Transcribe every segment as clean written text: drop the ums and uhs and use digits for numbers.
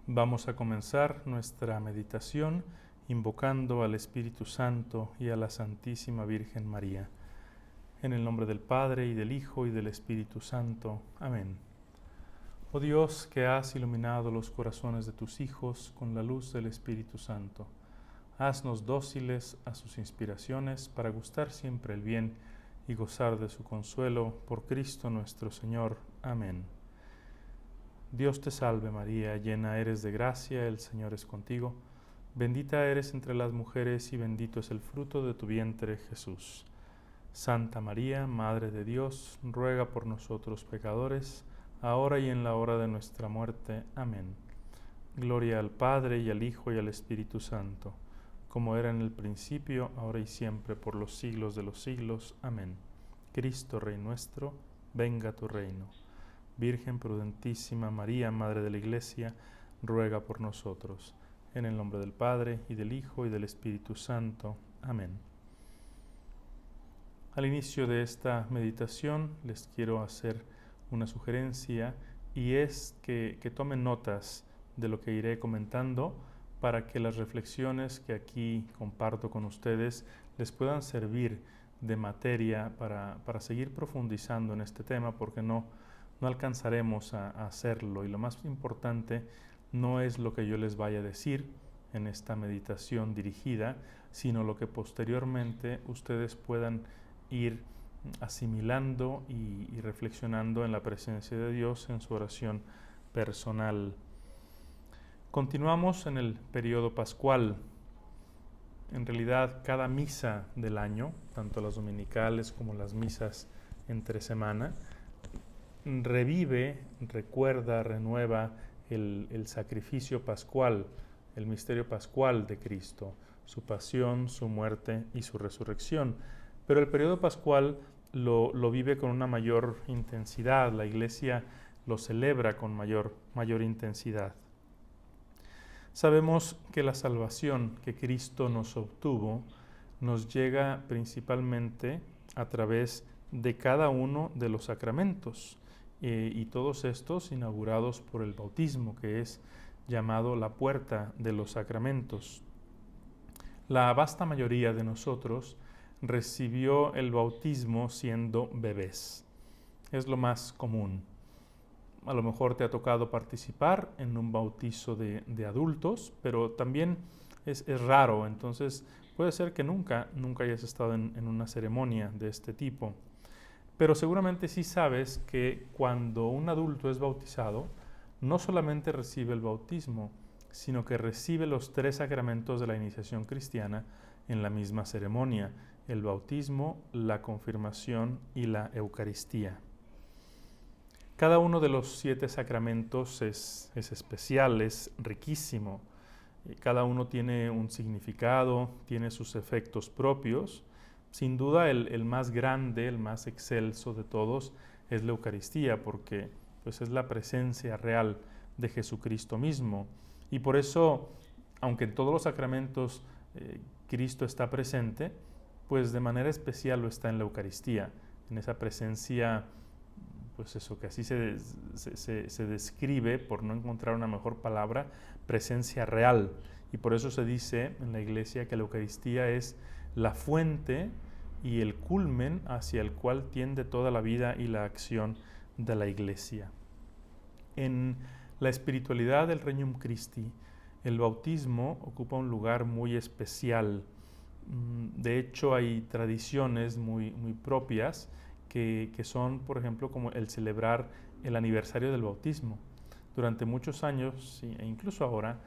Vamos a comenzar nuestra meditación invocando al Espíritu Santo y a la Santísima Virgen María. En el nombre del Padre, y del Hijo, y del Espíritu Santo. Amén. Oh Dios, que has iluminado los corazones de tus hijos con la luz del Espíritu Santo, haznos dóciles a sus inspiraciones para gustar siempre el bien y gozar de su consuelo por Cristo nuestro Señor. Amén. Dios te salve María, llena eres de gracia, el Señor es contigo. Bendita eres entre las mujeres y bendito es el fruto de tu vientre, Jesús. Santa María, Madre de Dios, ruega por nosotros pecadores, ahora y en la hora de nuestra muerte. Amén. Gloria al Padre, y al Hijo, y al Espíritu Santo, como era en el principio, ahora y siempre, por los siglos de los siglos. Amén. Cristo, Rey nuestro, venga a tu reino. Virgen prudentísima María, Madre de la Iglesia, ruega por nosotros. En el nombre del Padre, y del Hijo, y del Espíritu Santo. Amén. Al inicio de esta meditación les quiero hacer una sugerencia, y es que tomen notas de lo que iré comentando para que las reflexiones que aquí comparto con ustedes les puedan servir de materia para seguir profundizando en este tema, porque no alcanzaremos a hacerlo, y lo más importante no es lo que yo les vaya a decir en esta meditación dirigida, sino lo que posteriormente ustedes puedan ir asimilando y reflexionando en la presencia de Dios en su oración personal. Continuamos en el periodo pascual. En realidad, cada misa del año, tanto las dominicales como las misas entre semana, revive, recuerda, renueva el sacrificio pascual, el misterio pascual de Cristo, su pasión, su muerte y su resurrección. Pero el periodo pascual lo vive con una mayor intensidad, la Iglesia lo celebra con mayor intensidad. Sabemos que la salvación que Cristo nos obtuvo nos llega principalmente a través de cada uno de los sacramentos, y todos estos inaugurados por el bautismo, que es llamado la puerta de los sacramentos. La vasta mayoría de nosotros recibió el bautismo siendo bebés. Es lo más común. A lo mejor te ha tocado participar en un bautizo de adultos, pero también es raro, entonces puede ser que nunca hayas estado en una ceremonia de este tipo. Pero seguramente sí sabes que cuando un adulto es bautizado, no solamente recibe el bautismo, sino que recibe los 3 sacramentos de la iniciación cristiana en la misma ceremonia: el bautismo, la confirmación y la Eucaristía. Cada uno de los 7 sacramentos es especial, es riquísimo. Cada uno tiene un significado, tiene sus efectos propios. Sin duda el más grande, el más excelso de todos es la Eucaristía, porque pues, es la presencia real de Jesucristo mismo. Y por eso, aunque en todos los sacramentos Cristo está presente, pues de manera especial lo está en la Eucaristía, en esa presencia, pues eso que así se describe, por no encontrar una mejor palabra, presencia real. Y por eso se dice en la Iglesia que la Eucaristía es la fuente y el culmen hacia el cual tiende toda la vida y la acción de la Iglesia. En la espiritualidad del Regnum Christi, el bautismo ocupa un lugar muy especial. De hecho, hay tradiciones muy propias que son, por ejemplo, como el celebrar el aniversario del bautismo. Durante muchos años, e incluso ahora,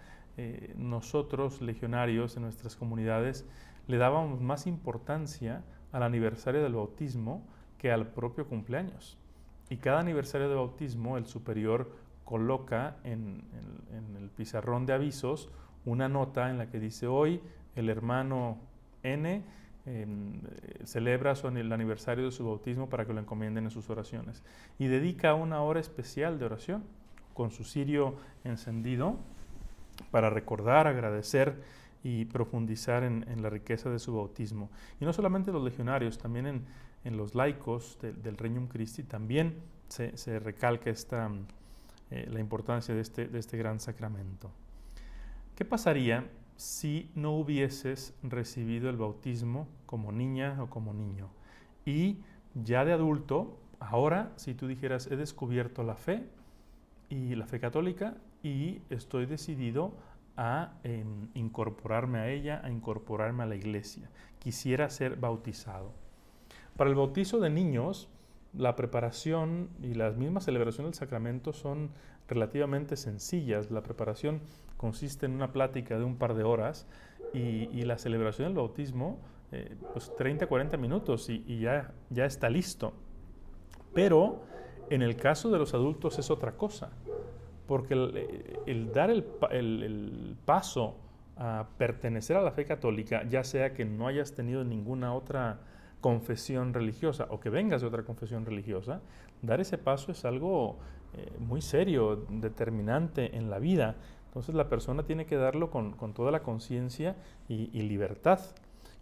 nosotros, legionarios en nuestras comunidades, le dábamos más importancia al aniversario del bautismo que al propio cumpleaños. Y cada aniversario de bautismo, el superior coloca en el pizarrón de avisos una nota en la que dice: hoy el hermano N celebra el aniversario de su bautismo, para que lo encomienden en sus oraciones. Y dedica una hora especial de oración con su cirio encendido para recordar, agradecer y profundizar en la riqueza de su bautismo. Y no solamente los legionarios, también en los laicos del Regnum Christi también se recalca la importancia de este gran sacramento. ¿Qué pasaría si no hubieses recibido el bautismo como niña o como niño? Y ya de adulto, ahora, si tú dijeras, he descubierto la fe y la fe católica y estoy decidido a incorporarme a ella, a incorporarme a la iglesia. Quisiera ser bautizado. Para el bautizo de niños, la preparación y la misma celebración del sacramento son relativamente sencillas. La preparación consiste en una plática de un par de horas y la celebración del bautismo, pues 30, 40 minutos y ya está listo. Pero en el caso de los adultos es otra cosa, porque el dar el paso a pertenecer a la fe católica, ya sea que no hayas tenido ninguna otra confesión religiosa o que vengas de otra confesión religiosa, dar ese paso es algo muy serio, determinante en la vida. Entonces la persona tiene que darlo con toda la conciencia y libertad.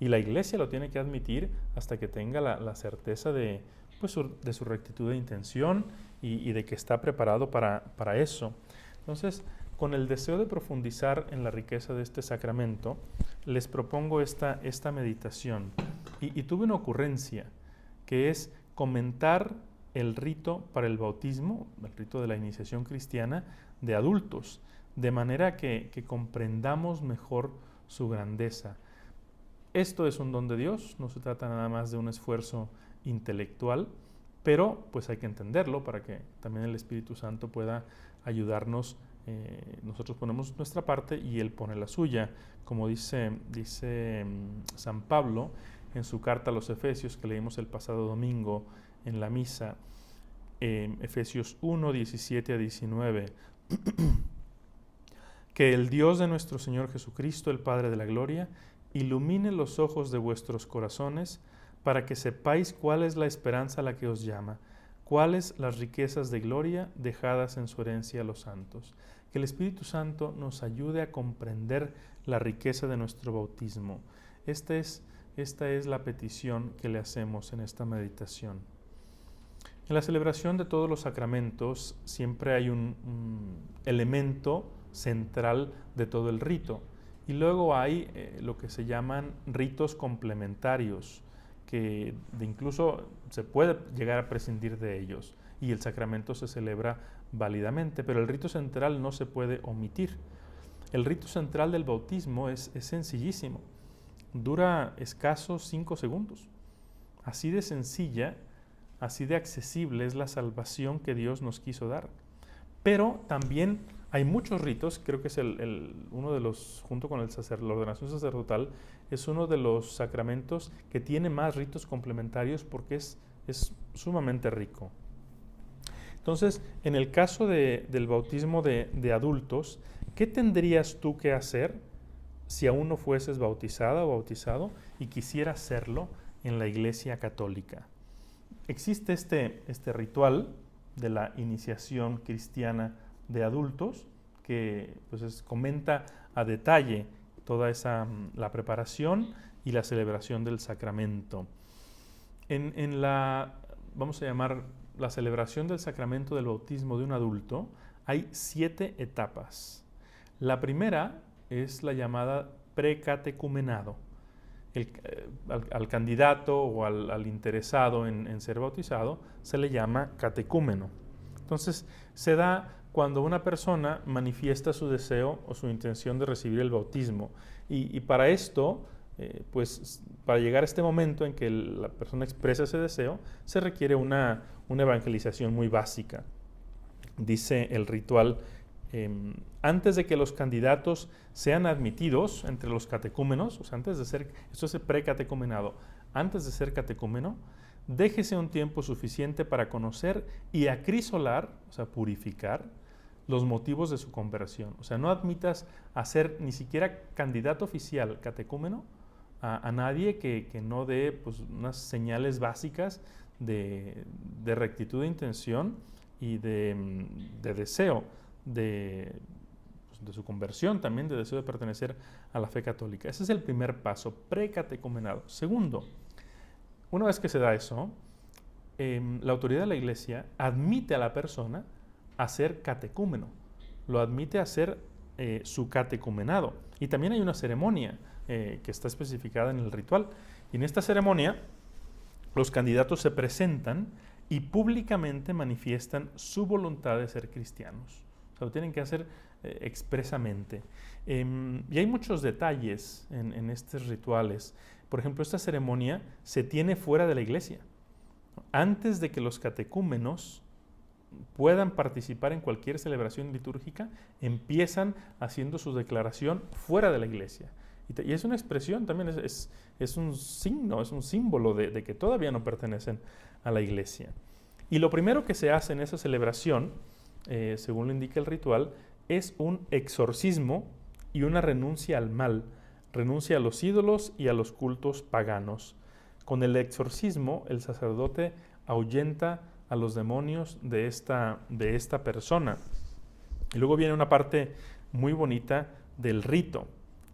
Y la iglesia lo tiene que admitir hasta que tenga la certeza de su rectitud de intención y de que está preparado para eso. Entonces, con el deseo de profundizar en la riqueza de este sacramento, les propongo esta meditación. Y tuve una ocurrencia, que es comentar el rito para el bautismo, el rito de la iniciación cristiana de adultos, de manera que comprendamos mejor su grandeza. Esto es un don de Dios, no se trata nada más de un esfuerzo intelectual, pero pues hay que entenderlo para que también el Espíritu Santo pueda ayudarnos. Nosotros ponemos nuestra parte y Él pone la suya, como dice San Pablo en su carta a los Efesios que leímos el pasado domingo en la misa, Efesios 1, 17 a 19, que el Dios de nuestro Señor Jesucristo, el Padre de la Gloria, ilumine los ojos de vuestros corazones para que sepáis cuál es la esperanza a la que os llama, cuáles las riquezas de gloria dejadas en su herencia a los santos. Que el Espíritu Santo nos ayude a comprender la riqueza de nuestro bautismo. Esta es la petición que le hacemos en esta meditación. En la celebración de todos los sacramentos siempre hay un elemento central de todo el rito. Y luego hay lo que se llaman ritos complementarios, que incluso se puede llegar a prescindir de ellos y el sacramento se celebra válidamente, pero el rito central no se puede omitir. El rito central del bautismo es sencillísimo, dura escasos 5 segundos. Así de sencilla, así de accesible es la salvación que Dios nos quiso dar. Pero también hay muchos ritos, creo que es uno de los, junto con la ordenación sacerdotal, es uno de los sacramentos que tiene más ritos complementarios porque es sumamente rico. Entonces, en el caso del bautismo de adultos, ¿qué tendrías tú que hacer si aún no fueses bautizada o bautizado y quisieras serlo en la Iglesia Católica? Existe este ritual de la iniciación cristiana de adultos que pues comenta a detalle toda la preparación y la celebración del sacramento. En vamos a llamar la celebración del sacramento del bautismo de un adulto, hay 7 etapas. La primera es la llamada precatecumenado. Al candidato o al interesado en ser bautizado se le llama catecúmeno. Entonces, se da cuando una persona manifiesta su deseo o su intención de recibir el bautismo. Y para esto, pues para llegar a este momento en que la persona expresa ese deseo, se requiere una evangelización muy básica. Dice el ritual, antes de que los candidatos sean admitidos entre los catecúmenos, o sea, antes de ser, esto es el precatecumenado, antes de ser catecúmeno, déjese un tiempo suficiente para conocer y acrisolar, o sea, purificar, los motivos de su conversión. O sea, no admitas a ser ni siquiera candidato oficial catecúmeno a nadie que no dé pues, unas señales básicas de rectitud de intención y de deseo de su conversión, también de deseo de pertenecer a la fe católica. Ese es el primer paso, precatecumenado. Segundo, una vez que se da eso, la autoridad de la Iglesia admite a la persona a ser catecúmeno, lo admite a ser su catecumenado. Y también hay una ceremonia que está especificada en el ritual. Y en esta ceremonia los candidatos se presentan y públicamente manifiestan su voluntad de ser cristianos. O sea, lo tienen que hacer expresamente. Y hay muchos detalles en estos rituales. Por ejemplo, esta ceremonia se tiene fuera de la iglesia. Antes de que los catecúmenos puedan participar en cualquier celebración litúrgica, empiezan haciendo su declaración fuera de la iglesia. Y es una expresión también, es un signo, es un símbolo de que todavía no pertenecen a la iglesia. Y lo primero que se hace en esa celebración, según lo indica el ritual, es un exorcismo y una renuncia al mal, renuncia a los ídolos y a los cultos paganos. Con el exorcismo, el sacerdote ahuyenta a los demonios de esta persona. Y luego viene una parte muy bonita del rito,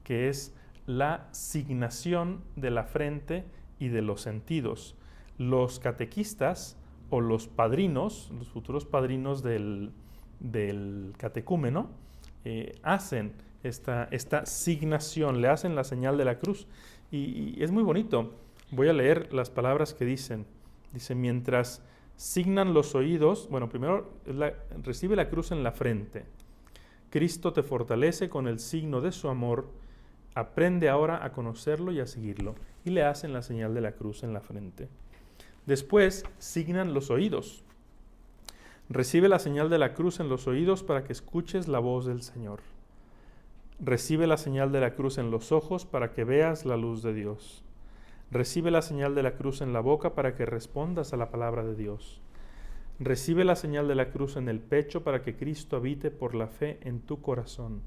que es la signación de la frente y de los sentidos. Los catequistas o los padrinos, los futuros padrinos del catecúmeno, hacen esta signación, le hacen la señal de la cruz. Y es muy bonito. Voy a leer las palabras que dicen. Dice, mientras signan los oídos, bueno, primero recibe la cruz en la frente. Cristo te fortalece con el signo de su amor. Aprende ahora a conocerlo y a seguirlo. Y le hacen la señal de la cruz en la frente. Después signan los oídos. Recibe la señal de la cruz en los oídos para que escuches la voz del Señor. Recibe la señal de la cruz en los ojos para que veas la luz de Dios. Recibe la señal de la cruz en la boca para que respondas a la palabra de Dios. Recibe la señal de la cruz en el pecho para que Cristo habite por la fe en tu corazón.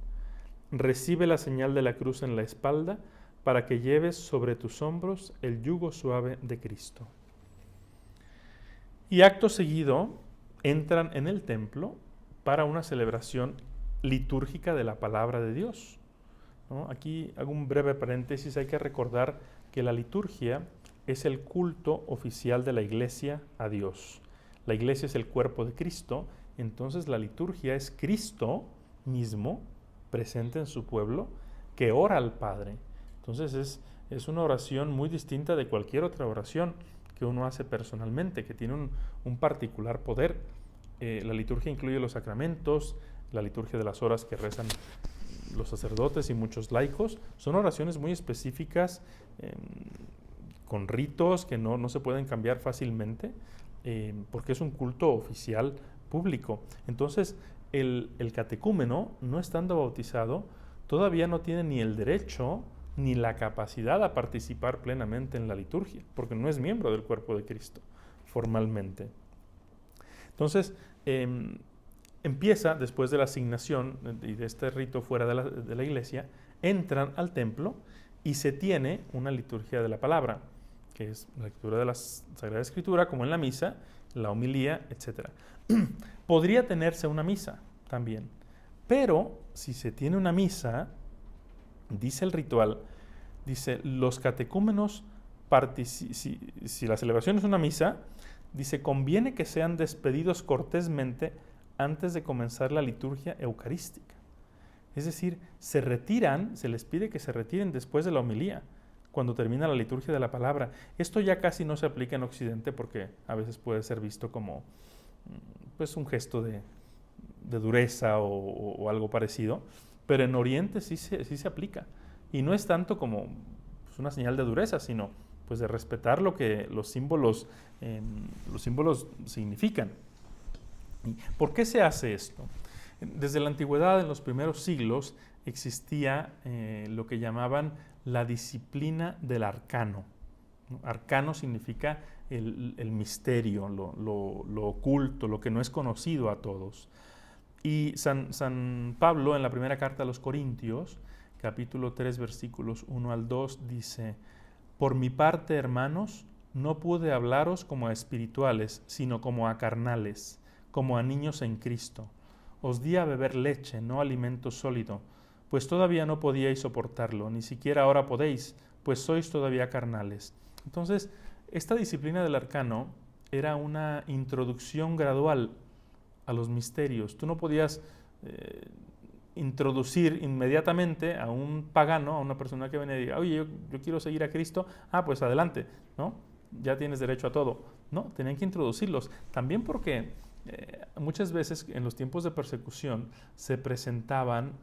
Recibe la señal de la cruz en la espalda para que lleves sobre tus hombros el yugo suave de Cristo. Y acto seguido entran en el templo para una celebración litúrgica de la palabra de Dios, ¿no? Aquí hago un breve paréntesis, hay que recordar que la liturgia es el culto oficial de la iglesia a Dios. La iglesia es el cuerpo de Cristo, entonces la liturgia es Cristo mismo presente en su pueblo que ora al Padre. Entonces es una oración muy distinta de cualquier otra oración que uno hace personalmente, que tiene un particular poder. La liturgia incluye los sacramentos, la liturgia de las horas que rezan los sacerdotes y muchos laicos. Son oraciones muy específicas, con ritos que no se pueden cambiar fácilmente, porque es un culto oficial público. Entonces, el catecúmeno, no estando bautizado, todavía no tiene ni el derecho ni la capacidad a participar plenamente en la liturgia, porque no es miembro del cuerpo de Cristo, formalmente. Entonces, empieza, después de la asignación y de este rito fuera de la iglesia, entran al templo y se tiene una liturgia de la palabra, que es la lectura de la Sagrada Escritura, como en la misa, la homilía, etc. Podría tenerse una misa también, pero si se tiene una misa, dice el ritual, dice, los catecúmenos, si la celebración es una misa, dice, conviene que sean despedidos cortésmente antes de comenzar la liturgia eucarística. Es decir, se les pide que se retiren después de la homilía, cuando termina la liturgia de la palabra. Esto ya casi no se aplica en Occidente porque a veces puede ser visto como pues, un gesto de dureza o algo parecido, pero en Oriente sí se aplica. Y no es tanto como pues, una señal de dureza, sino pues, de respetar lo que los símbolos significan. ¿Por qué se hace esto? Desde la antigüedad, en los primeros siglos, existía lo que llamaban la disciplina del arcano. Arcano significa el misterio, lo oculto, lo que no es conocido a todos. Y San Pablo, en la primera carta a los Corintios, capítulo 3, versículos 1 al 2, dice, por mi parte, hermanos, no pude hablaros como a espirituales, sino como a carnales, como a niños en Cristo. Os di a beber leche, no alimento sólido, pues todavía no podíais soportarlo, ni siquiera ahora podéis, pues sois todavía carnales. Entonces, esta disciplina del arcano era una introducción gradual a los misterios. Tú no podías introducir inmediatamente a un pagano, a una persona que venía y diga, oye, yo quiero seguir a Cristo, pues adelante, ¿no? Ya tienes derecho a todo. No, tenían que introducirlos. También porque muchas veces en los tiempos de persecución se presentaban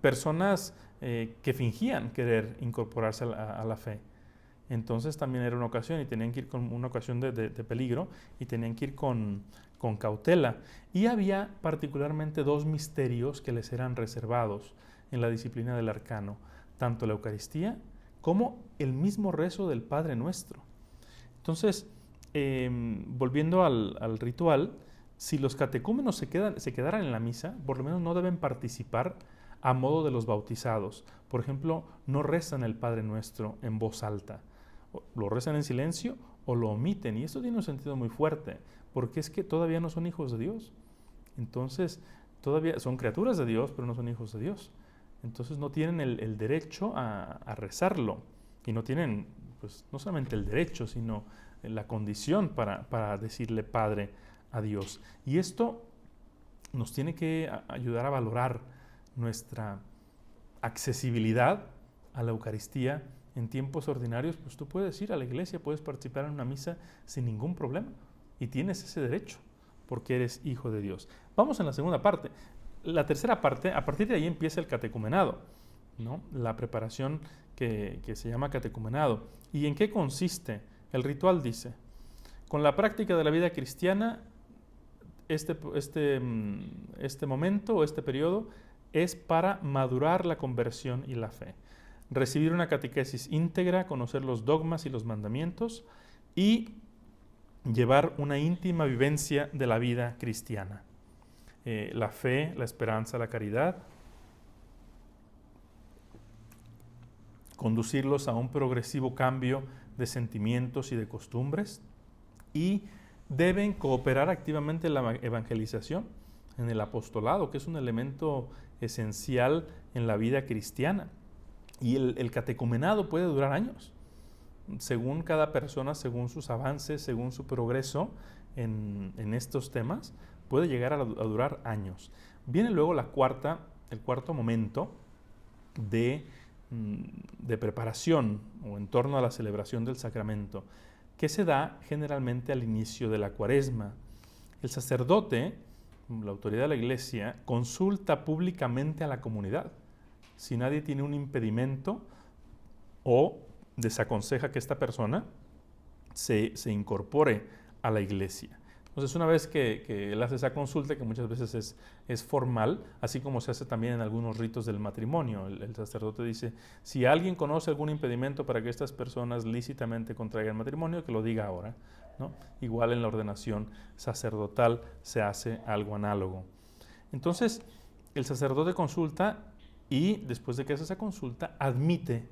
personas que fingían querer incorporarse a la fe. Entonces también era una ocasión y tenían que ir con una ocasión de peligro y tenían que ir con cautela. Y había particularmente dos misterios que les eran reservados en la disciplina del arcano, tanto la Eucaristía como el mismo rezo del Padre Nuestro. Entonces, volviendo al ritual, si los catecúmenos se quedaran en la misa, por lo menos no deben participar a modo de los bautizados. Por ejemplo, no rezan el Padre Nuestro en voz alta. Lo rezan en silencio o lo omiten. Y esto tiene un sentido muy fuerte, porque es que todavía no son hijos de Dios. Entonces, todavía son criaturas de Dios, pero no son hijos de Dios. Entonces no tienen el derecho a rezarlo. Y no tienen, pues, no solamente el derecho, sino la condición para decirle Padre a Dios. Y esto nos tiene que ayudar a valorar nuestra accesibilidad a la Eucaristía. En tiempos ordinarios, pues tú puedes ir a la iglesia, puedes participar en una misa sin ningún problema. Y tienes ese derecho, porque eres hijo de Dios. Vamos en la segunda parte. La tercera parte, a partir de ahí empieza el catecumenado, ¿no? La preparación que se llama catecumenado. ¿Y en qué consiste? El ritual dice, con la práctica de la vida cristiana, este momento o este periodo es para madurar la conversión y la fe. Recibir una catequesis íntegra, conocer los dogmas y los mandamientos y llevar una íntima vivencia de la vida cristiana. La fe, la esperanza, la caridad, conducirlos a un progresivo cambio de sentimientos y de costumbres, y deben cooperar activamente en la evangelización, en el apostolado, que es un elemento esencial en la vida cristiana. Y el catecumenado puede durar años, según cada persona, según sus avances, según su progreso en estos temas, puede llegar a durar años. Viene luego el cuarto momento de preparación o en torno a la celebración del sacramento, que se da generalmente al inicio de la Cuaresma. El sacerdote, la autoridad de la Iglesia, consulta públicamente a la comunidad. Si nadie tiene un impedimento o desaconseja que esta persona se incorpore a la Iglesia. Entonces, una vez que él hace esa consulta, que muchas veces es formal, así como se hace también en algunos ritos del matrimonio, el sacerdote dice, si alguien conoce algún impedimento para que estas personas lícitamente contraigan matrimonio, que lo diga ahora, ¿no? Igual en la ordenación sacerdotal se hace algo análogo. Entonces, el sacerdote consulta y después de que hace esa consulta, admite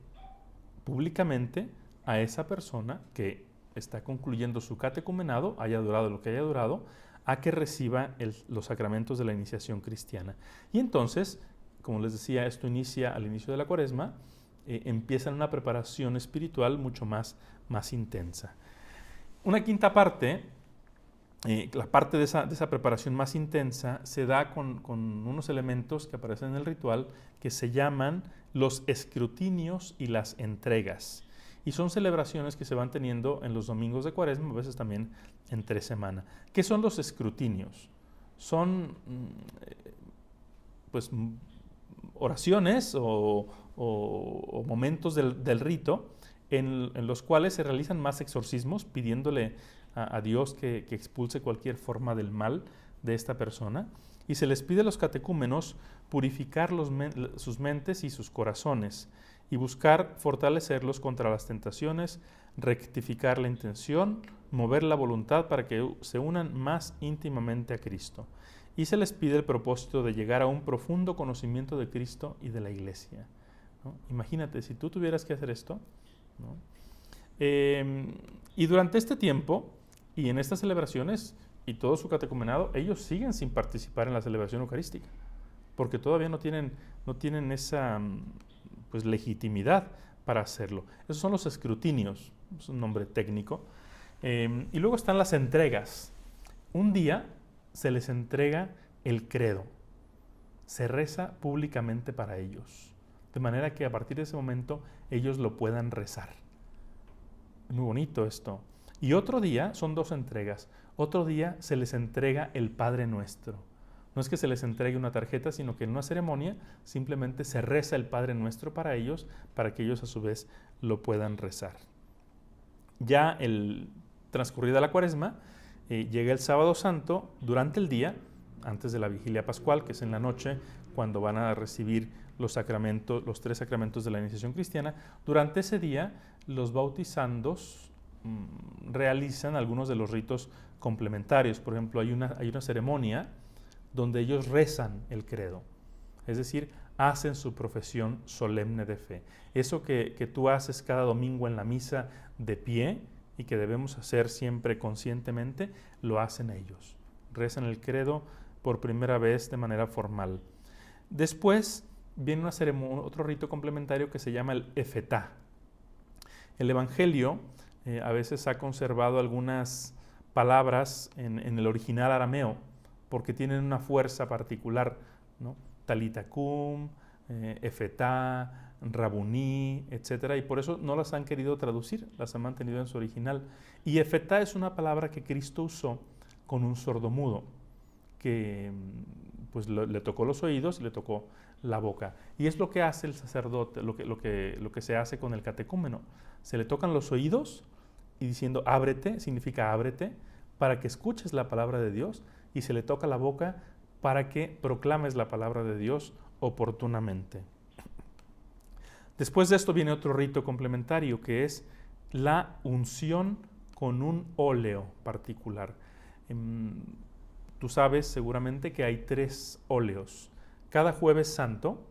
públicamente a esa persona que está concluyendo su catecumenado, haya durado lo que haya durado, a que reciba los sacramentos de la iniciación cristiana. Y entonces, como les decía, esto inicia al inicio de la Cuaresma, empieza una preparación espiritual mucho más intensa. Una quinta parte, la parte de esa preparación más intensa, se da con unos elementos que aparecen en el ritual que se llaman los escrutinios y las entregas. Y son celebraciones que se van teniendo en los domingos de Cuaresma, a veces también entre semana. ¿Qué son los escrutinios? Son pues oraciones o momentos del rito en los cuales se realizan más exorcismos, pidiéndole a Dios que expulse cualquier forma del mal de esta persona. Y se les pide a los catecúmenos purificar sus mentes y sus corazones y buscar fortalecerlos contra las tentaciones, rectificar la intención, mover la voluntad para que se unan más íntimamente a Cristo. Y se les pide el propósito de llegar a un profundo conocimiento de Cristo y de la Iglesia, ¿no? Imagínate, si tú tuvieras que hacer esto, ¿no? Y durante este tiempo y en estas celebraciones y todo su catecumenado, ellos siguen sin participar en la celebración eucarística, porque todavía no tienen esa pues legitimidad para hacerlo. Esos son los escrutinios, es un nombre técnico. Y luego están las entregas. un día se les entrega el credo, se reza públicamente para ellos, de manera que a partir de ese momento ellos lo puedan rezar. Muy bonito esto. Y otro día, son 2 entregas, otro día se les entrega el Padre Nuestro. No es que se les entregue una tarjeta, sino que en una ceremonia simplemente se reza el Padre Nuestro para ellos, para que ellos a su vez lo puedan rezar. Ya transcurrida la Cuaresma, llega el Sábado Santo durante el día, antes de la Vigilia Pascual, que es en la noche, cuando van a recibir los sacramentos, los 3 sacramentos de la iniciación cristiana. Durante ese día, los bautizandos realizan algunos de los ritos complementarios. Por ejemplo, hay una ceremonia donde ellos rezan el credo, es decir, hacen su profesión solemne de fe. Eso que tú haces cada domingo en la misa de pie y que debemos hacer siempre conscientemente, lo hacen ellos. Rezan el credo por primera vez de manera formal. Después viene otro rito complementario que se llama el Efetá. El Evangelio a veces ha conservado algunas palabras en el original arameo porque tienen una fuerza particular, ¿no? Talita cum, Efetá, Rabuní, etc. Y por eso no las han querido traducir, las han mantenido en su original. Y Efetá es una palabra que Cristo usó con un sordomudo, que pues le tocó los oídos y le tocó la boca. Y es lo que hace el sacerdote, lo que se hace con el catecúmeno. Se le tocan los oídos y diciendo ábrete, significa ábrete, para que escuches la palabra de Dios, y se le toca la boca para que proclames la palabra de Dios oportunamente. Después de esto viene otro rito complementario, que es la unción con un óleo particular. Tú sabes seguramente que hay 3 óleos. Cada Jueves Santo,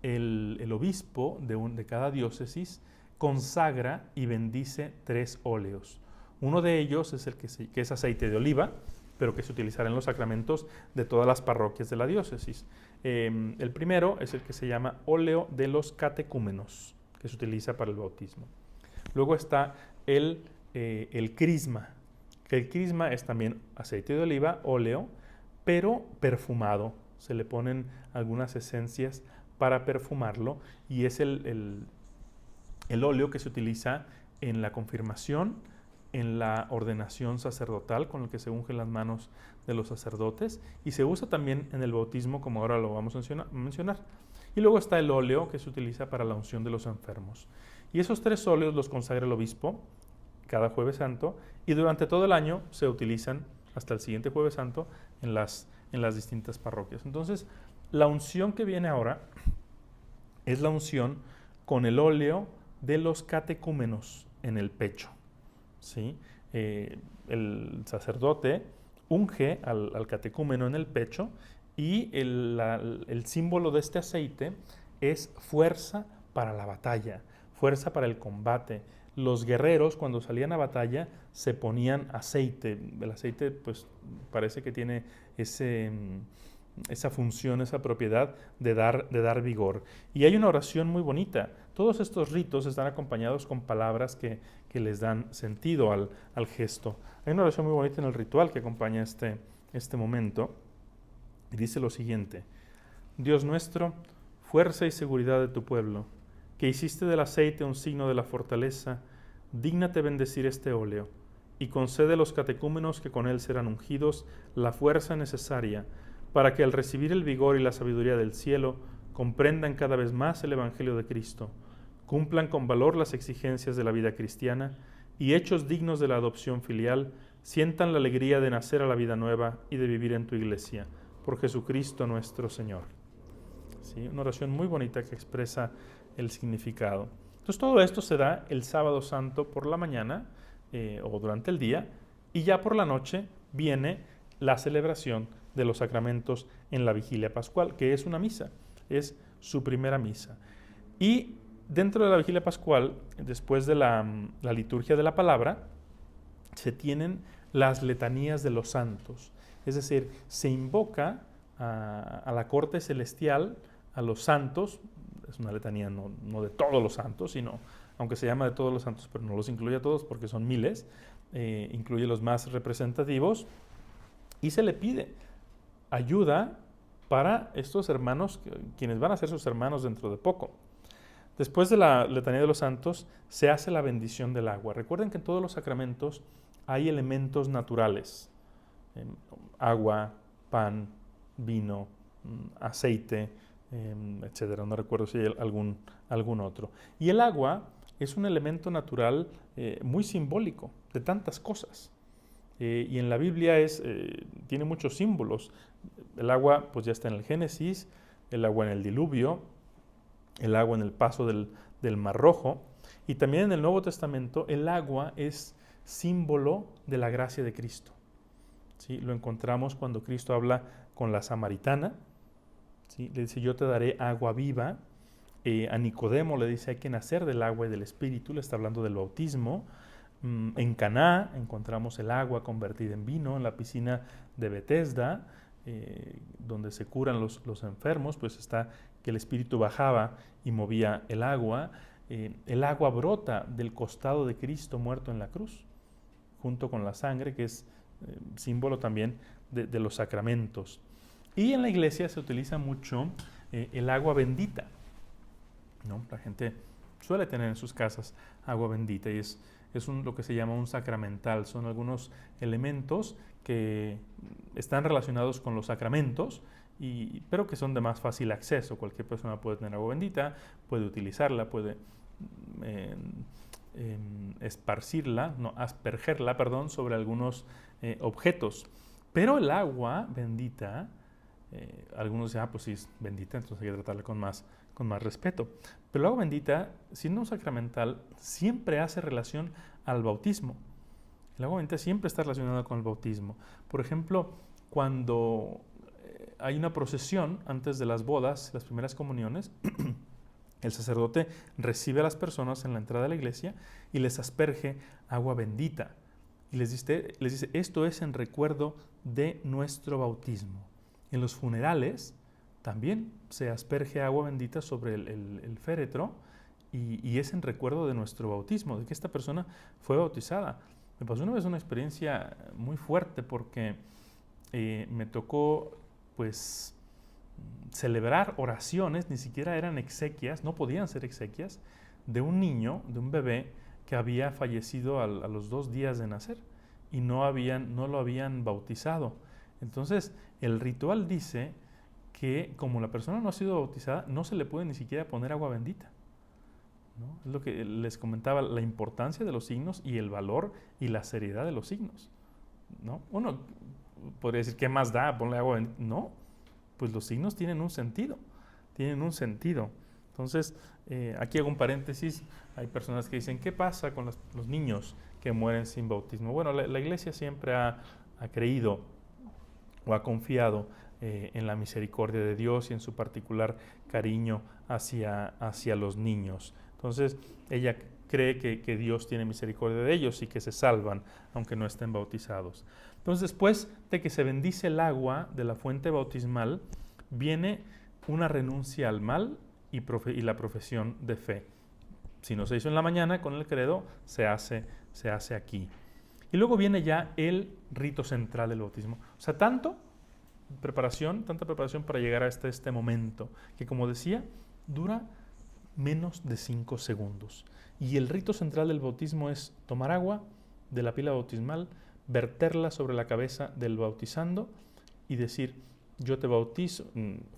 el obispo de cada diócesis consagra y bendice 3 óleos. Uno de ellos es el que es aceite de oliva, pero que se utilizará en los sacramentos de todas las parroquias de la diócesis. El primero es el que se llama óleo de los catecúmenos, que se utiliza para el bautismo. Luego está el crisma, que el crisma es también aceite de oliva, óleo, pero perfumado. Se le ponen algunas esencias para perfumarlo, y es el óleo que se utiliza en la confirmación, en la ordenación sacerdotal, con el que se ungen las manos de los sacerdotes, y se usa también en el bautismo, como ahora lo vamos a mencionar. Y luego está el óleo que se utiliza para la unción de los enfermos. Y esos 3 óleos los consagra el obispo cada Jueves Santo, y durante todo el año se utilizan hasta el siguiente Jueves Santo en las distintas parroquias. Entonces, la unción que viene ahora es la unción con el óleo de los catecúmenos en el pecho. ¿Sí? El sacerdote unge al catecúmeno en el pecho, y el símbolo de este aceite es fuerza para la batalla, fuerza para el combate. Los guerreros, cuando salían a batalla, se ponían aceite. El aceite pues parece que tiene esa función, esa propiedad de dar vigor. Y hay una oración muy bonita. Todos estos ritos están acompañados con palabras que les dan sentido al gesto. Hay una oración muy bonita en el ritual que acompaña este momento, y dice lo siguiente: Dios nuestro, fuerza y seguridad de tu pueblo, que hiciste del aceite un signo de la fortaleza, dígnate bendecir este óleo, y concede a los catecúmenos que con él serán ungidos la fuerza necesaria para que al recibir el vigor y la sabiduría del cielo comprendan cada vez más el Evangelio de Cristo, cumplan con valor las exigencias de la vida cristiana y, hechos dignos de la adopción filial, sientan la alegría de nacer a la vida nueva y de vivir en tu iglesia, por Jesucristo nuestro Señor. ¿Sí? Una oración muy bonita que expresa el significado. Entonces todo esto se da el Sábado Santo por la mañana o durante el día, y ya por la noche viene la celebración de los sacramentos en la Vigilia Pascual, que es una misa, es su primera misa. Y dentro de la Vigilia Pascual, después de la liturgia de la palabra, se tienen las letanías de los santos. Es decir, se invoca a la corte celestial, a los santos. Es una letanía no de todos los santos, sino, aunque se llama de todos los santos, pero no los incluye a todos porque son miles, incluye los más representativos. y se le pide ayuda para estos hermanos, quienes van a ser sus hermanos dentro de poco. Después de la letanía de los santos, se hace la bendición del agua. Recuerden que en todos los sacramentos hay elementos naturales: agua, pan, vino, aceite, etcétera. No recuerdo si hay algún otro. Y el agua es un elemento natural muy simbólico de tantas cosas. Y en la Biblia tiene muchos símbolos. El agua pues ya está en el Génesis, el agua en el diluvio, el agua en el paso del Mar Rojo. Y también en el Nuevo Testamento el agua es símbolo de la gracia de Cristo. ¿Sí? Lo encontramos cuando Cristo habla con la samaritana. ¿Sí? Le dice: yo te daré agua viva. A Nicodemo le dice: hay que nacer del agua y del Espíritu. Le está hablando del bautismo. En Caná encontramos el agua convertida en vino. En la piscina de Betesda, donde se curan los enfermos, pues está que el Espíritu bajaba y movía el agua. El agua brota del costado de Cristo muerto en la cruz, junto con la sangre, que es símbolo también de los sacramentos. Y en la iglesia se utiliza mucho el agua bendita, ¿no? La gente suele tener en sus casas agua bendita y es lo que se llama un sacramental. Son algunos elementos que están relacionados con los sacramentos, pero que son de más fácil acceso. Cualquier persona puede tener agua bendita, puede utilizarla, puede aspergerla, sobre algunos objetos. Pero el agua bendita, algunos dicen: pues sí, es bendita, entonces hay que tratarla con más respeto. Pero el agua bendita, siendo un sacramental, siempre hace relación al bautismo. El agua bendita siempre está relacionada con el bautismo. Por ejemplo, cuando hay una procesión antes de las bodas, las primeras comuniones, el sacerdote recibe a las personas en la entrada de la iglesia y les asperge agua bendita. Y les dice: esto es en recuerdo de nuestro bautismo. En los funerales también se asperge agua bendita sobre el féretro y es en recuerdo de nuestro bautismo, de que esta persona fue bautizada. Me pasó una vez una experiencia muy fuerte porque me tocó pues celebrar oraciones, ni siquiera eran exequias, no podían ser exequias, de un niño, de un bebé que había fallecido a los 2 días de nacer y no lo habían bautizado. Entonces el ritual dice que como la persona no ha sido bautizada, no se le puede ni siquiera poner agua bendita, ¿no? Es lo que les comentaba, la importancia de los signos y el valor y la seriedad de los signos, ¿no? Uno podría decir: ¿qué más da? Ponle agua bendita. No, pues los signos tienen un sentido. Entonces, aquí hago un paréntesis. Hay personas que dicen: ¿qué pasa con los niños que mueren sin bautismo? Bueno, la iglesia siempre ha creído o ha confiado en la misericordia de Dios y en su particular cariño hacia los niños. Entonces, ella cree que Dios tiene misericordia de ellos y que se salvan, aunque no estén bautizados. Entonces, después de que se bendice el agua de la fuente bautismal, viene una renuncia al mal y la profesión de fe. Si no se hizo en la mañana con el credo, se hace aquí. Y luego viene ya el rito central del bautismo. O sea, tanta preparación para llegar a este momento, que, como decía, dura menos de 5 segundos. Y el rito central del bautismo es tomar agua de la pila bautismal, verterla sobre la cabeza del bautizando y decir: yo te bautizo,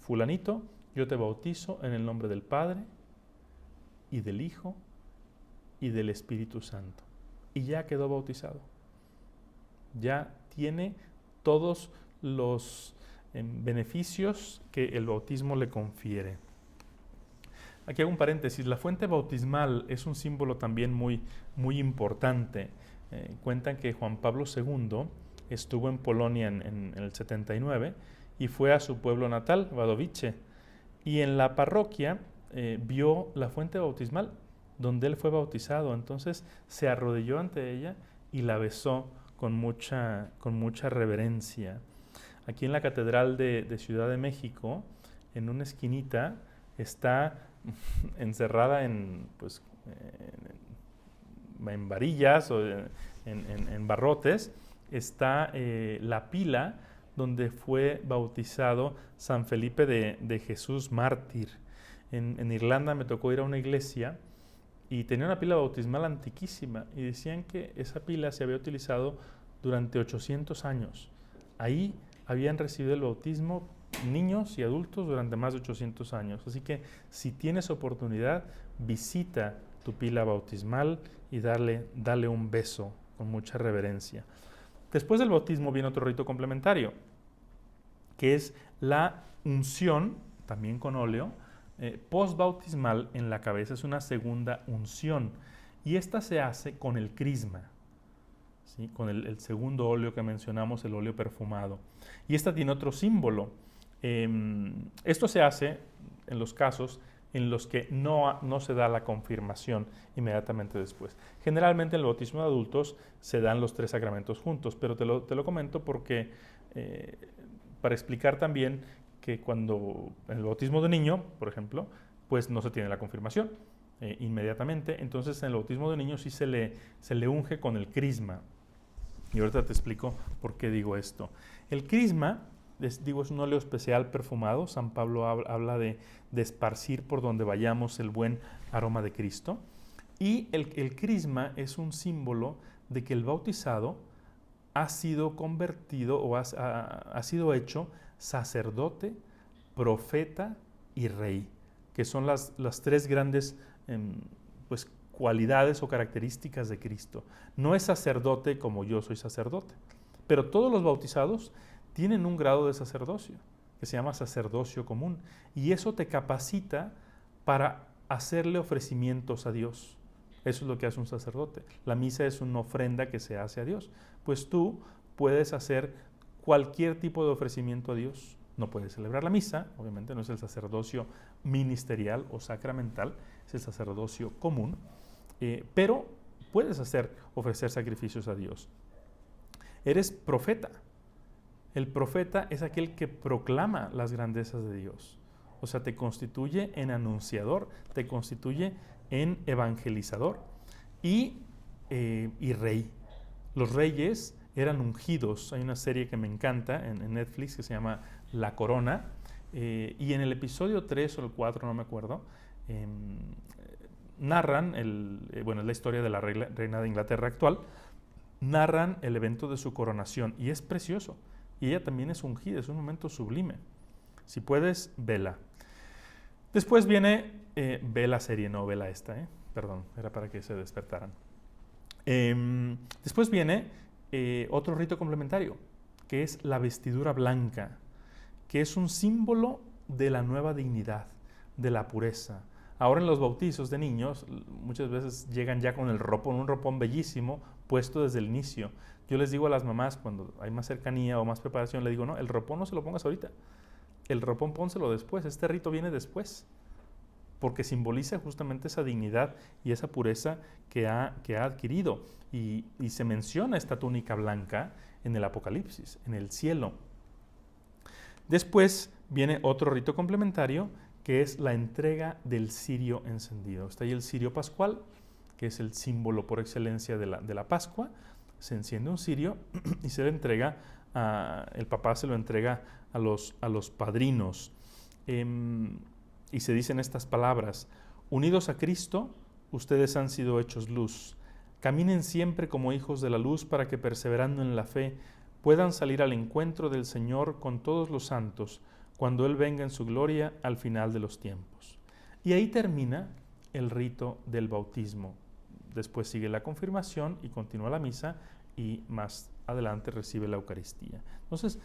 fulanito, yo te bautizo en el nombre del Padre y del Hijo y del Espíritu Santo. Y ya quedó bautizado. Ya tiene todos los beneficios que el bautismo le confiere. Aquí hago un paréntesis. La fuente bautismal es un símbolo también muy, muy importante. Cuentan que Juan Pablo II estuvo en Polonia en el 79 y fue a su pueblo natal, Wadowice, y en la parroquia vio la fuente bautismal donde él fue bautizado. Entonces se arrodilló ante ella y la besó con mucha reverencia. Aquí en la Catedral de Ciudad de México, en una esquinita, está encerrada en varillas o en barrotes, está la pila donde fue bautizado San Felipe de Jesús mártir. En Irlanda me tocó ir a una iglesia y tenía una pila bautismal antiquísima y decían que esa pila se había utilizado durante 800 años. Ahí habían recibido el bautismo niños y adultos durante más de 800 años. Así que si tienes oportunidad, visita tu pila bautismal y dale un beso con mucha reverencia. Después del bautismo viene otro rito complementario, que es la unción, también con óleo, postbautismal en la cabeza. Es una segunda unción y esta se hace con el crisma, ¿sí? Con el segundo óleo que mencionamos, el óleo perfumado. Y esta tiene otro símbolo. Esto se hace en los casos en los que no se da la confirmación inmediatamente después. Generalmente en el bautismo de adultos se dan los 3 sacramentos juntos, pero te lo comento porque para explicar también que cuando en el bautismo de niño, por ejemplo, pues no se tiene la confirmación inmediatamente, entonces en el bautismo de niño sí se le unge con el crisma. Y ahorita te explico por qué digo esto. El crisma, es un óleo especial perfumado. San Pablo habla de esparcir por donde vayamos el buen aroma de Cristo. Y el crisma es un símbolo de que el bautizado ha sido convertido o ha sido hecho sacerdote, profeta y rey, que son las 3 grandes pues, cualidades o características de Cristo. No es sacerdote como yo soy sacerdote, pero todos los bautizados tienen un grado de sacerdocio que se llama sacerdocio común y eso te capacita para hacerle ofrecimientos a Dios. Eso es lo que hace un sacerdote. La misa es una ofrenda que se hace a Dios. Pues tú puedes hacer cualquier tipo de ofrecimiento a Dios. No puedes celebrar la misa, obviamente no es el sacerdocio ministerial o sacramental, es el sacerdocio común, pero puedes ofrecer sacrificios a Dios. Eres profeta. El profeta es aquel que proclama las grandezas de Dios. O sea, te constituye en anunciador, te constituye en evangelizador y rey. Los reyes eran ungidos. Hay una serie que me encanta en Netflix que se llama La Corona. Y en el episodio 3 o el 4, no me acuerdo, narran, es la historia de la reina de Inglaterra actual, narran el evento de su coronación y es precioso. Y ella también es ungida, es un momento sublime. Si puedes, vela. Después viene, ve la serie, no vela esta, perdón, era para que se despertaran. Después viene otro rito complementario, que es la vestidura blanca, que es un símbolo de la nueva dignidad, de la pureza. Ahora en los bautizos de niños, muchas veces llegan ya con el ropón, un ropón bellísimo, puesto desde el inicio. Yo les digo a las mamás, cuando hay más cercanía o más preparación, le digo, no, el ropón no se lo pongas ahorita, el ropón pónselo después, este rito viene después, porque simboliza justamente esa dignidad y esa pureza que ha adquirido. Y se menciona esta túnica blanca en el Apocalipsis, en el cielo. Después viene otro rito complementario, que es la entrega del cirio encendido. Está ahí el cirio pascual, que es el símbolo por excelencia de la Pascua. Se enciende un cirio y se le entrega, el papá se lo entrega a los padrinos. Y se dicen estas palabras: unidos a Cristo, ustedes han sido hechos luz. Caminen siempre como hijos de la luz para que, perseverando en la fe, puedan salir al encuentro del Señor con todos los santos, cuando Él venga en su gloria al final de los tiempos. Y ahí termina el rito del bautismo. Después sigue la confirmación y continúa la misa y más adelante recibe la Eucaristía. Entonces,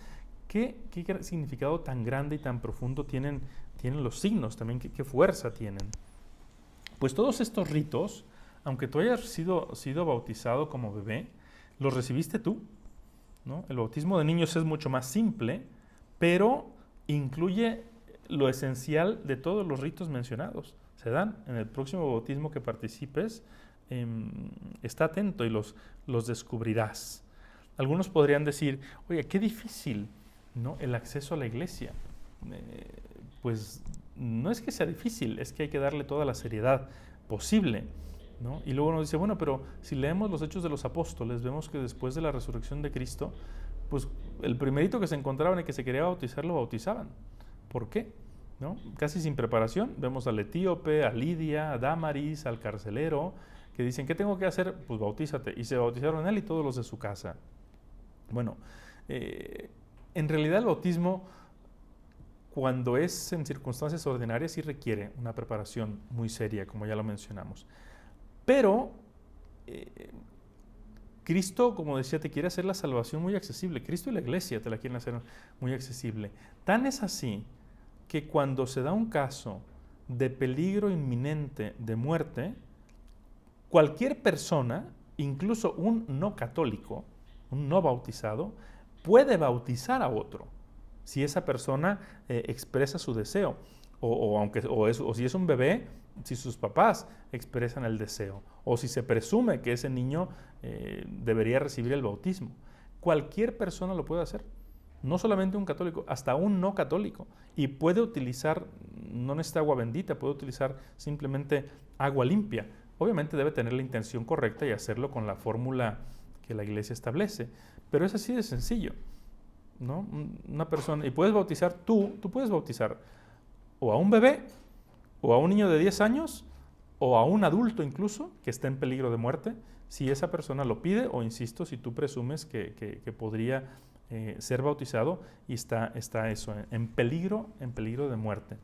¿qué significado tan grande y tan profundo tienen los signos también? ¿Qué fuerza tienen? Pues todos estos ritos, aunque tú hayas sido bautizado como bebé, los recibiste tú, ¿no? El bautismo de niños es mucho más simple, pero incluye lo esencial de todos los ritos mencionados. Se dan en el próximo bautismo que participes. Está atento y los descubrirás. Algunos podrían decir, oye, qué difícil, ¿no?, el acceso a la iglesia. Pues no es que sea difícil, es que hay que darle toda la seriedad posible, ¿no? Y luego nos dice, bueno, pero si leemos los Hechos de los Apóstoles, vemos que después de la resurrección de Cristo, pues el primerito que se encontraban y que se quería bautizar, lo bautizaban. ¿Por qué? ¿No? Casi sin preparación. Vemos al etíope, a Lidia, a Dámaris, al carcelero, que dicen, ¿qué tengo que hacer? Pues bautízate. Y se bautizaron él y todos los de su casa. Bueno, en realidad el bautismo, cuando es en circunstancias ordinarias, sí requiere una preparación muy seria, como ya lo mencionamos. Pero Cristo, como decía, te quiere hacer la salvación muy accesible. Cristo y la iglesia te la quieren hacer muy accesible. Tan es así que cuando se da un caso de peligro inminente de muerte, cualquier persona, incluso un no católico, un no bautizado, puede bautizar a otro si esa persona expresa su deseo. O si es un bebé, si sus papás expresan el deseo, o si se presume que ese niño debería recibir el bautismo. Cualquier persona lo puede hacer, no solamente un católico, hasta un no católico. Y puede utilizar, no necesita agua bendita, puede utilizar simplemente agua limpia. Obviamente debe tener la intención correcta y hacerlo con la fórmula que la iglesia establece. Pero es así de sencillo, ¿no? Una persona, y puedes bautizar tú puedes bautizar o a un bebé, o a un niño de 10 años, o a un adulto incluso, que está en peligro de muerte, si esa persona lo pide, o insisto, si tú presumes que podría ser bautizado y está eso, en peligro de muerte.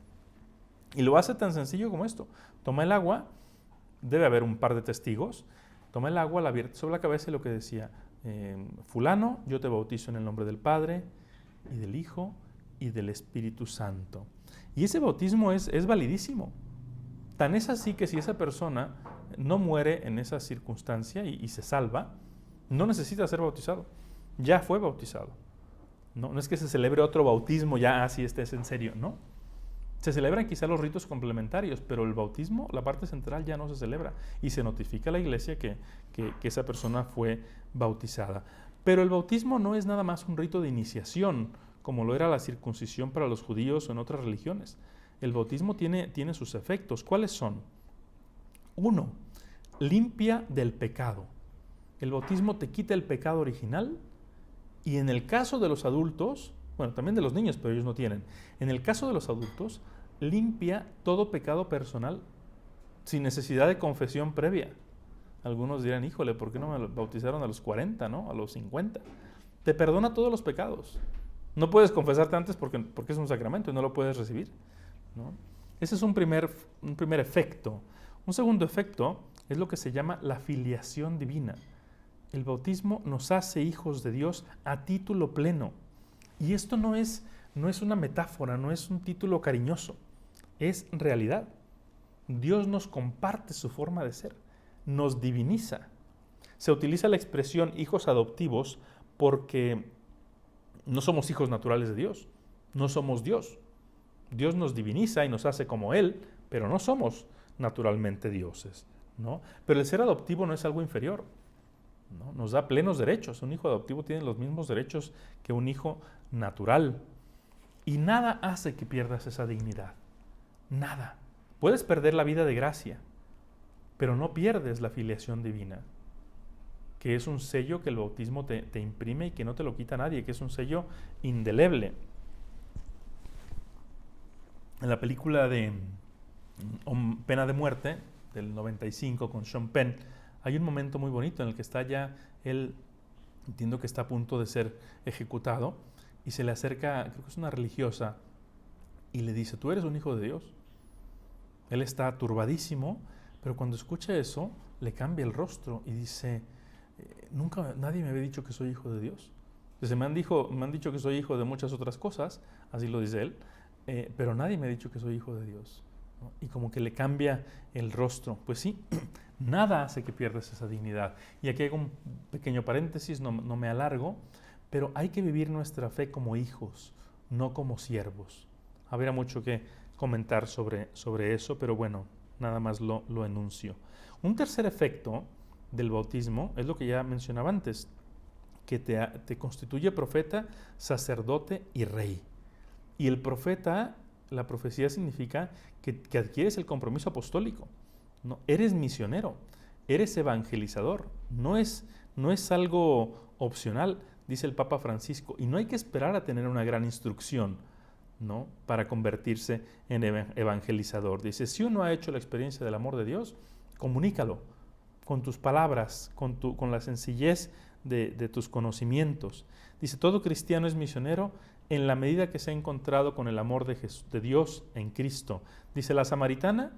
Y lo hace tan sencillo como esto. Toma el agua, debe haber un par de testigos, toma el agua, la vierte sobre la cabeza y lo que decía, fulano, yo te bautizo en el nombre del Padre, y del Hijo, y del Espíritu Santo. Y ese bautismo es validísimo. Tan es así que si esa persona no muere en esa circunstancia y se salva, no necesita ser bautizado. Ya fue bautizado. No es que se celebre otro bautismo ya así estés en serio, no. Se celebran quizá los ritos complementarios, pero el bautismo, la parte central, ya no se celebra. Y se notifica a la iglesia que esa persona fue bautizada. Pero el bautismo no es nada más un rito de iniciación, como lo era la circuncisión para los judíos o en otras religiones. El bautismo tiene sus efectos. ¿Cuáles son? 1. Limpia del pecado. El bautismo te quita el pecado original y en el caso de los adultos, bueno, también de los niños, pero ellos no tienen. En el caso de los adultos, limpia todo pecado personal sin necesidad de confesión previa. Algunos dirán, híjole, ¿por qué no me bautizaron a los 40, ¿no? A los 50? Te perdona todos los pecados. No puedes confesarte antes porque es un sacramento y no lo puedes recibir, ¿no? Ese es un primer efecto. Un segundo efecto es lo que se llama la filiación divina. El bautismo nos hace hijos de Dios a título pleno. Y esto no es una metáfora, no es un título cariñoso, es realidad. Dios nos comparte su forma de ser, nos diviniza. Se utiliza la expresión hijos adoptivos porque no somos hijos naturales de Dios, no somos Dios. Dios nos diviniza y nos hace como Él, pero no somos naturalmente dioses, ¿no? Pero el ser adoptivo no es algo inferior, ¿no? Nos da plenos derechos. Un hijo adoptivo tiene los mismos derechos que un hijo natural. Y nada hace que pierdas esa dignidad. Nada. Puedes perder la vida de gracia, pero no pierdes la filiación divina, que es un sello que el bautismo te imprime y que no te lo quita nadie, que es un sello indeleble. En la película de Pena de Muerte, del 95, con Sean Penn, hay un momento muy bonito en el que está ya él, entiendo que está a punto de ser ejecutado, y se le acerca, creo que es una religiosa, y le dice, tú eres un hijo de Dios. Él está turbadísimo, pero cuando escucha eso, le cambia el rostro y dice, nunca nadie me había dicho que soy hijo de Dios. Entonces, me han dicho que soy hijo de muchas otras cosas, así lo dice él, pero nadie me ha dicho que soy hijo de Dios, ¿no? Y como que le cambia el rostro. Pues sí, nada hace que pierdas esa dignidad. Y aquí hago un pequeño paréntesis, no me alargo, pero hay que vivir nuestra fe como hijos, no como siervos. Habría mucho que comentar sobre eso, pero bueno, nada más lo enuncio. Un tercer efecto del bautismo es lo que ya mencionaba antes, que te constituye profeta, sacerdote y rey. Y el profeta, la profecía significa que adquieres el compromiso apostólico, ¿no? Eres misionero, eres evangelizador, no es algo opcional. dice el Papa Francisco, y no hay que esperar a tener una gran instrucción, ¿no?, para convertirse en evangelizador. Dice, si uno ha hecho la experiencia del amor de Dios, comunícalo con tus palabras, con la sencillez de tus conocimientos. Dice, todo cristiano es misionero en la medida que se ha encontrado con el amor de Dios en Cristo. Dice, la samaritana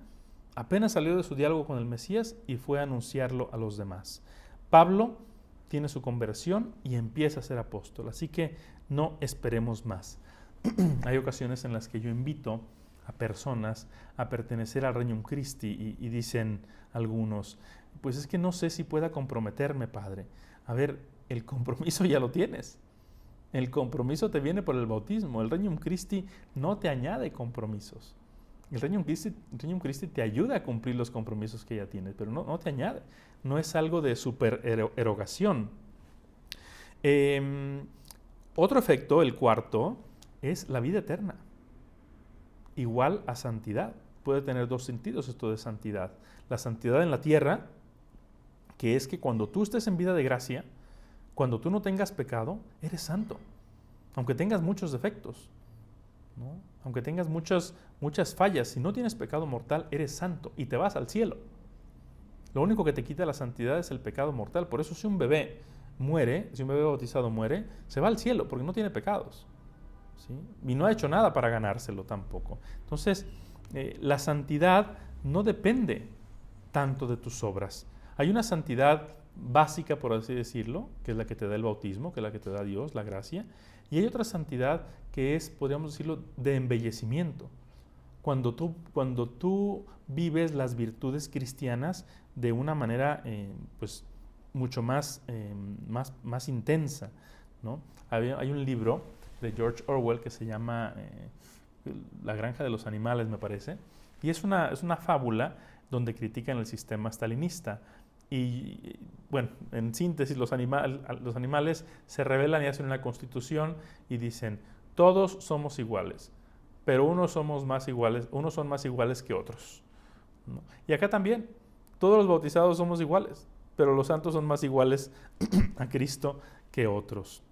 apenas salió de su diálogo con el Mesías y fue a anunciarlo a los demás. Pablo tiene su conversión y empieza a ser apóstol, así que no esperemos más. Hay ocasiones en las que yo invito a personas a pertenecer al Regnum Christi y dicen algunos, pues es que no sé si pueda comprometerme, padre. A ver, el compromiso ya lo tienes. El compromiso te viene por el bautismo. El Regnum Christi no te añade compromisos. El Regnum Christi te ayuda a cumplir los compromisos que ya tienes, pero no te añade. No es algo de supererogación. Otro efecto, el cuarto, es la vida eterna. Igual a santidad. Puede tener dos sentidos esto de santidad. La santidad en la tierra, que es que cuando tú estés en vida de gracia, cuando tú no tengas pecado, eres santo. Aunque tengas muchos defectos, ¿no? Aunque tengas muchas fallas, si no tienes pecado mortal, eres santo y te vas al cielo. Lo único que te quita la santidad es el pecado mortal. Por eso si un bebé muere, si un bebé bautizado muere, se va al cielo porque no tiene pecados, ¿sí? Y no ha hecho nada para ganárselo tampoco. Entonces, la santidad no depende tanto de tus obras. Hay una santidad básica, por así decirlo, que es la que te da el bautismo, que es la que te da Dios, la gracia. Y hay otra santidad que es, podríamos decirlo, de embellecimiento. Cuando tú vives las virtudes cristianas de una manera pues mucho más intensa, ¿no? Hay un libro de George Orwell que se llama La granja de los animales, me parece, y es una fábula donde critican el sistema stalinista. Y bueno, en síntesis, los animales se rebelan y hacen una constitución y dicen, todos somos iguales, pero unos son más iguales que otros, ¿no? Y acá también, todos los bautizados somos iguales, pero los santos son más iguales a Cristo que otros.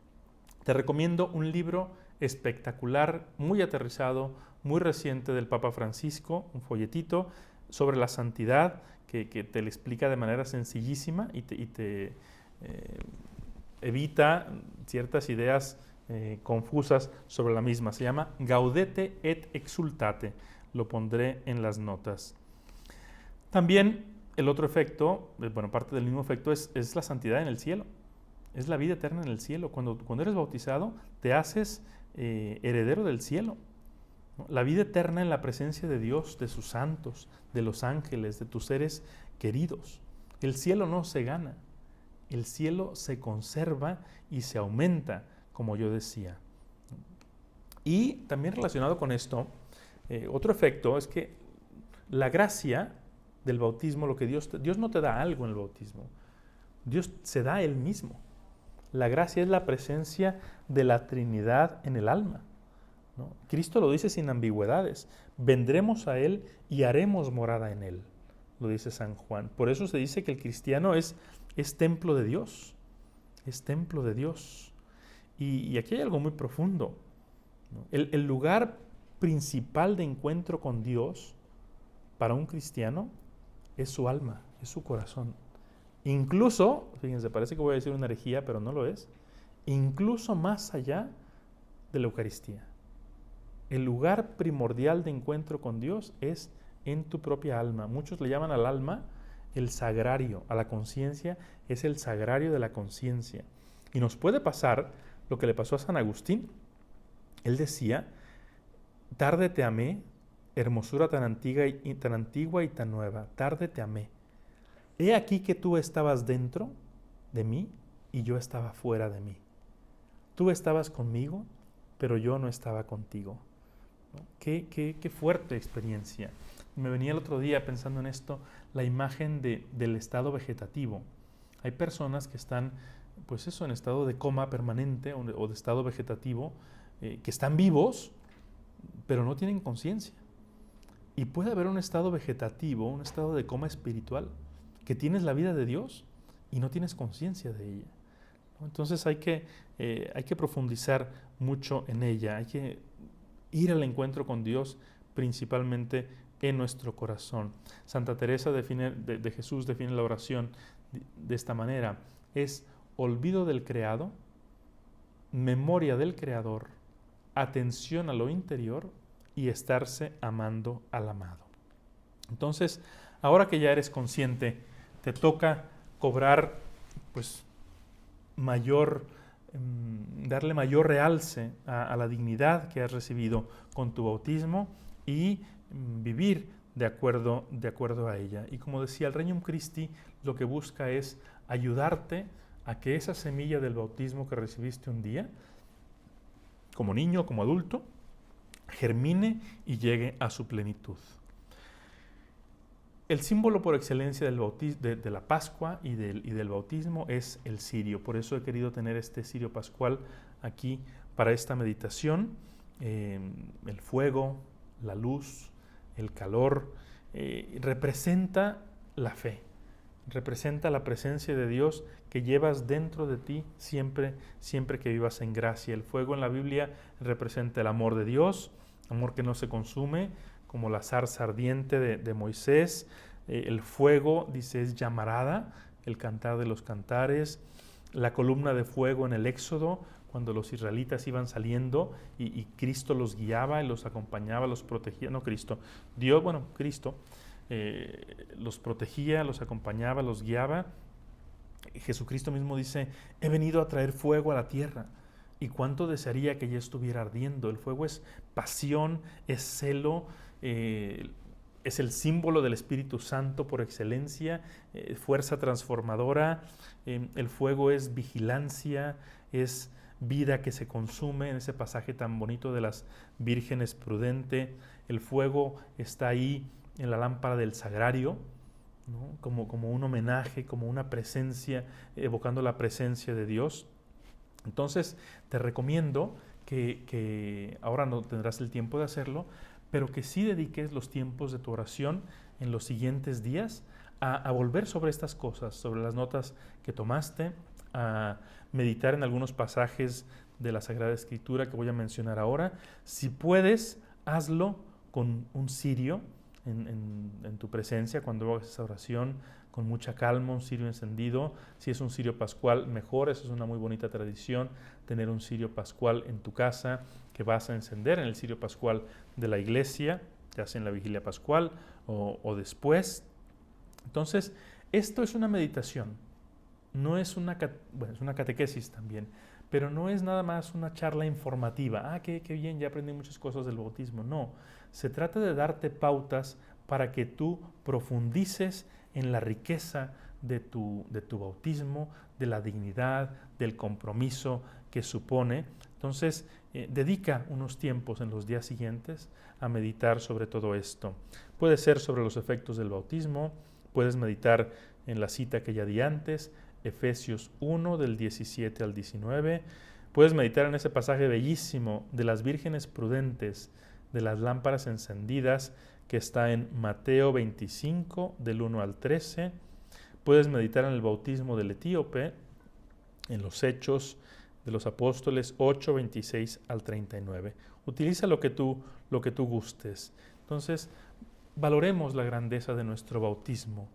Te recomiendo un libro espectacular, muy aterrizado, muy reciente del Papa Francisco, un folletito sobre la santidad que te le explica de manera sencillísima y te evita ciertas ideas confusas sobre la misma. Se llama Gaudete et Exultate. Lo pondré en las notas. También el otro efecto, parte del mismo efecto es la santidad en el cielo. Es la vida eterna en el cielo. Cuando eres bautizado, te haces heredero del cielo, ¿no? La vida eterna en la presencia de Dios, de sus santos, de los ángeles, de tus seres queridos. El cielo no se gana. El cielo se conserva y se aumenta, como yo decía. Y también relacionado con esto, otro efecto es que la gracia del bautismo, lo que Dios no te da algo en el bautismo, Dios se da a Él mismo. La gracia es la presencia de la Trinidad en el alma, ¿no? Cristo lo dice sin ambigüedades, vendremos a Él y haremos morada en Él, lo dice San Juan. Por eso se dice que el cristiano es templo de Dios, es templo de Dios. Y aquí hay algo muy profundo, ¿no? El lugar principal de encuentro con Dios para un cristiano es su alma, es su corazón. Incluso, fíjense, parece que voy a decir una herejía, pero no lo es, incluso más allá de la Eucaristía. El lugar primordial de encuentro con Dios es en tu propia alma. Muchos le llaman al alma el sagrario, a la conciencia es el sagrario de la conciencia. Y nos puede pasar lo que le pasó a San Agustín. Él decía, tarde te amé, hermosura tan antigua y tan nueva, tarde te amé. He aquí que tú estabas dentro de mí y yo estaba fuera de mí. Tú estabas conmigo, pero yo no estaba contigo. ¿No? Qué fuerte experiencia. Me venía el otro día pensando en esto, la imagen del estado vegetativo. Hay personas que están, pues eso, en estado de coma permanente o de estado vegetativo, que están vivos, pero no tienen conciencia. Y puede haber un estado vegetativo, un estado de coma espiritual, que tienes la vida de Dios y no tienes conciencia de ella. ¿no? Entonces hay que profundizar mucho en ella, hay que ir al encuentro con Dios principalmente en nuestro corazón. Santa Teresa de Jesús define la oración de esta manera: es olvido del creado, memoria del creador, atención a lo interior y estarse amando al amado. Entonces, ahora que ya eres consciente, te toca cobrar pues darle mayor realce a la dignidad que has recibido con tu bautismo y vivir de acuerdo a ella. Y como decía, el Regnum Christi lo que busca es ayudarte a que esa semilla del bautismo que recibiste un día, como niño, como adulto, germine y llegue a su plenitud. El símbolo por excelencia de la Pascua y del bautismo es el cirio. Por eso he querido tener este cirio pascual aquí para esta meditación. El fuego, la luz, el calor, representa la fe, representa la presencia de Dios que llevas dentro de ti siempre que vivas en gracia. El fuego en la Biblia representa el amor de Dios, amor que no se consume, como la zarza ardiente de Moisés. El fuego, dice, es llamarada, el cantar de los cantares. La columna de fuego en el Éxodo, cuando los israelitas iban saliendo y Cristo los guiaba y los acompañaba, los protegía. No Cristo, Dios, Cristo los protegía, los acompañaba, los guiaba. Jesucristo mismo dice: he venido a traer fuego a la tierra. Y cuánto desearía que ya estuviera ardiendo. El fuego es pasión, es celo, es el símbolo del Espíritu Santo por excelencia, fuerza transformadora. El fuego es vigilancia, es vida que se consume. En ese pasaje tan bonito de las vírgenes prudente, el fuego está ahí en la lámpara del sagrario, ¿no? Como un homenaje, como una presencia, evocando la presencia de Dios. Entonces te recomiendo que ahora no tendrás el tiempo de hacerlo, pero que sí dediques los tiempos de tu oración en los siguientes días a volver sobre estas cosas, sobre las notas que tomaste, a meditar en algunos pasajes de la Sagrada Escritura que voy a mencionar ahora. Si puedes, hazlo con un cirio en tu presencia cuando hagas esa oración, con mucha calma, un cirio encendido. Si es un cirio pascual, mejor. Eso es una muy bonita tradición, tener un cirio pascual en tu casa que vas a encender en el cirio pascual de la iglesia, ya sea en la vigilia pascual o después. Entonces, esto es una meditación, no es es una catequesis también, pero no es nada más una charla informativa. Qué bien, ya aprendí muchas cosas del bautismo. No, se trata de darte pautas para que tú profundices en la riqueza de tu bautismo, de la dignidad, del compromiso que supone. Entonces, dedica unos tiempos en los días siguientes a meditar sobre todo esto. Puede ser sobre los efectos del bautismo, puedes meditar en la cita que ya di antes, Efesios 1 del 17 al 19. Puedes meditar en ese pasaje bellísimo de las vírgenes prudentes, de las lámparas encendidas, que está en Mateo 25 del 1 al 13. Puedes meditar en el bautismo del etíope, en los Hechos de los Apóstoles 8, 26 al 39. Utiliza lo que tú gustes. Entonces, valoremos la grandeza de nuestro bautismo,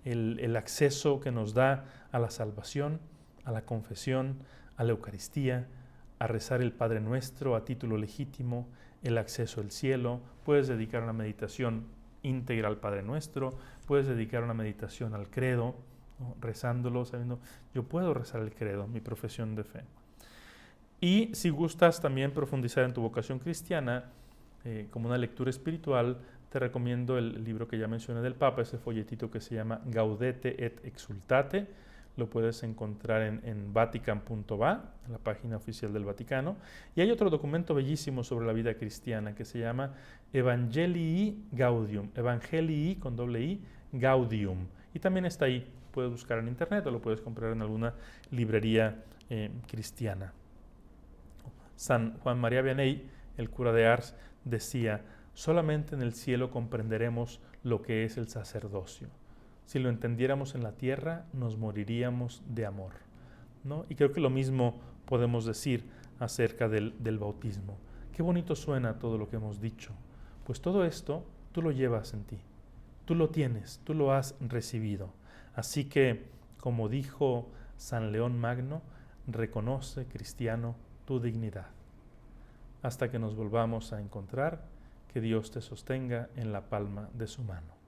el acceso que nos da a la salvación, a la confesión, a la Eucaristía, a rezar el Padre Nuestro a título legítimo, el acceso al cielo. Puedes dedicar una meditación íntegra al Padre Nuestro, puedes dedicar una meditación al credo, ¿no? Rezándolo, sabiendo, yo puedo rezar el credo, mi profesión de fe. Y si gustas también profundizar en tu vocación cristiana, como una lectura espiritual, te recomiendo el libro que ya mencioné del Papa, ese folletito que se llama Gaudete et Exultate. Lo puedes encontrar en vatican.va, la página oficial del Vaticano. Y hay otro documento bellísimo sobre la vida cristiana que se llama Evangelii Gaudium, Evangelii con doble I, Gaudium. Y también está ahí, puedes buscar en internet o lo puedes comprar en alguna librería cristiana. San Juan María Vianney, el cura de Ars, decía: solamente en el cielo comprenderemos lo que es el sacerdocio. Si lo entendiéramos en la tierra, nos moriríamos de amor. ¿no? Y creo que lo mismo podemos decir acerca del bautismo. Qué bonito suena todo lo que hemos dicho. Pues todo esto tú lo llevas en ti. Tú lo tienes, tú lo has recibido. Así que, como dijo San León Magno, reconoce, cristiano, tu dignidad. Hasta que nos volvamos a encontrar, que Dios te sostenga en la palma de su mano.